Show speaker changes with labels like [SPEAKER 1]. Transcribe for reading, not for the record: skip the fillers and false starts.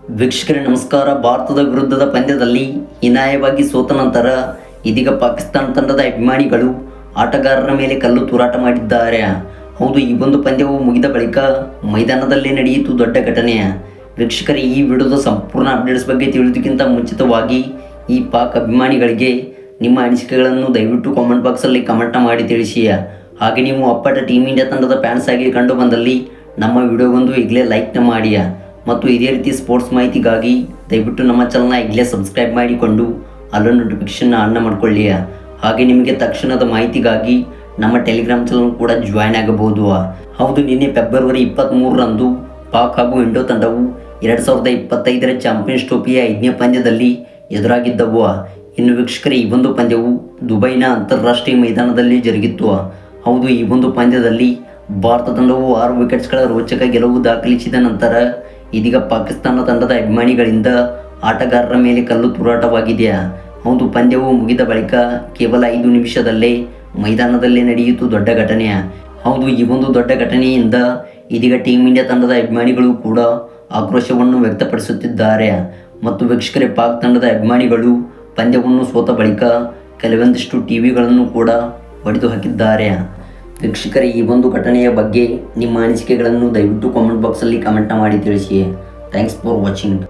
[SPEAKER 1] ವೀಕ್ಷಕರೇ ನಮಸ್ಕಾರ. ಭಾರತದ ವಿರುದ್ಧದ ಪಂದ್ಯದಲ್ಲಿ ಹೀನಾಯವಾಗಿ ಸೋತ ನಂತರ ಇದೀಗ ಪಾಕಿಸ್ತಾನ ತಂಡದ ಅಭಿಮಾನಿಗಳು ಆಟಗಾರರ ಮೇಲೆ ಕಲ್ಲು ತೂರಾಟ ಮಾಡಿದ್ದಾರೆ. ಹೌದು, ಈ ಒಂದು ಪಂದ್ಯವು ಮುಗಿದ ಬಳಿಕ ಮೈದಾನದಲ್ಲೇ ನಡೆಯಿತು ದೊಡ್ಡ ಘಟನೆ. ವೀಕ್ಷಕರೇ, ಈ ವಿಡಿಯೋದ ಸಂಪೂರ್ಣ ಅಪ್ಡೇಟ್ಸ್ ಬಗ್ಗೆ ತಿಳಿಯೋದಕ್ಕಿಂತ ಮುಂಚಿತವಾಗಿ ಈ ಪಾಕ್ ಅಭಿಮಾನಿಗಳಿಗೆ ನಿಮ್ಮ ಅನಿಸಿಕೆಗಳನ್ನು ದಯವಿಟ್ಟು ಕಾಮೆಂಟ್ ಬಾಕ್ಸಲ್ಲಿ ಕಮೆಂಟ್ ಮಾಡಿ ತಿಳಿಸಿ. ಹಾಗೆ ನೀವು ಅಪ್ಪಟ ಟೀಮ್ ಇಂಡಿಯಾ ತಂಡದ ಫ್ಯಾನ್ಸ್ ಆಗಿ ಕಂಡು ಬಂದಲ್ಲಿ ನಮ್ಮ ವಿಡಿಯೋಗೊಂದು ಈಗಲೇ ಲೈಕ್ನ ಮಾಡಿ ಮತ್ತು ಇದೇ ರೀತಿ ಸ್ಪೋರ್ಟ್ಸ್ ಮಾಹಿತಿಗಾಗಿ ದಯವಿಟ್ಟು ನಮ್ಮ ಚಾನಲ್ನ ಈಗಲೇ ಸಬ್ಸ್ಕ್ರೈಬ್ ಮಾಡಿಕೊಂಡು ಅಲ್ಲೂ ನೋಟಿಫಿಕೇಷನ್ನ ಆನ್ ಮಾಡಿಕೊಳ್ಳಿ. ಹಾಗೆ ನಿಮಗೆ ತಕ್ಷಣದ ಮಾಹಿತಿಗಾಗಿ ನಮ್ಮ ಟೆಲಿಗ್ರಾಮ್ ಚಾನಲ್ ಕೂಡ ಜಾಯ್ನ್ ಆಗಬಹುದು. ಹೌದು, ನಿನ್ನೆ ಫೆಬ್ರವರಿ 23ರಂದು ಪಾಕ್ ಹಾಗೂ ಇಂಡೋ ತಂಡವು 2025ರ ಚಾಂಪಿಯನ್ಸ್ ಟ್ರೋಫಿಯ 5ನೇ ಪಂದ್ಯದಲ್ಲಿ ಎದುರಾಗಿದ್ದವು. ಇನ್ನು ವೀಕ್ಷಕರೇ, ಈ ಒಂದು ಪಂದ್ಯವು ದುಬೈನ ಅಂತಾರಾಷ್ಟ್ರೀಯ ಮೈದಾನದಲ್ಲಿ ಜರುಗಿತ್ತು. ಹೌದು, ಈ ಒಂದು ಪಂದ್ಯದಲ್ಲಿ ಭಾರತ ತಂಡವು 6 ವಿಕೆಟ್ಸ್ಗಳ ರೋಚಕ ಗೆಲುವು ದಾಖಲಿಸಿದ ನಂತರ ಇದೀಗ ಪಾಕಿಸ್ತಾನ ತಂಡದ ಅಭಿಮಾನಿಗಳಿಂದ ಆಟಗಾರರ ಮೇಲೆ ಕಲ್ಲು ತೂರಾಟವಾಗಿದೆ. ಹೌದು, ಪಂದ್ಯವು ಮುಗಿದ ಬಳಿಕ ಕೇವಲ 5 ನಿಮಿಷದಲ್ಲೇ ಮೈದಾನದಲ್ಲೇ ನಡೆಯಿತು ದೊಡ್ಡ ಘಟನೆ. ಹೌದು, ಈ ಒಂದು ದೊಡ್ಡ ಘಟನೆಯಿಂದ ಇದೀಗ ಟೀಮ್ ಇಂಡಿಯಾ ತಂಡದ ಅಭಿಮಾನಿಗಳು ಕೂಡ ಆಕ್ರೋಶವನ್ನು ವ್ಯಕ್ತಪಡಿಸುತ್ತಿದ್ದಾರೆ. ಮತ್ತು ವೀಕ್ಷಕರೇ, ಪಾಕ್ ತಂಡದ ಅಭಿಮಾನಿಗಳು ಪಂದ್ಯವನ್ನು ಸೋತ ಬಳಿಕ ಕೆಲವೊಂದಿಷ್ಟು ಟಿವಿಗಳನ್ನು ಕೂಡ ಹೊಡೆದು ಹಾಕಿದ್ದಾರೆ. ವೀಕ್ಷಕರೇ, ಈ ಒಂದು ಘಟನೆಯ ಬಗ್ಗೆ ನಿಮ್ಮ ಅನಿಸಿಕೆಗಳನ್ನು ದಯವಿಟ್ಟು ಕಾಮೆಂಟ್ ಬಾಕ್ಸಲ್ಲಿ ಕಮೆಂಟ್ ಮಾಡಿ ತಿಳಿಸಿ. Thanks for watching.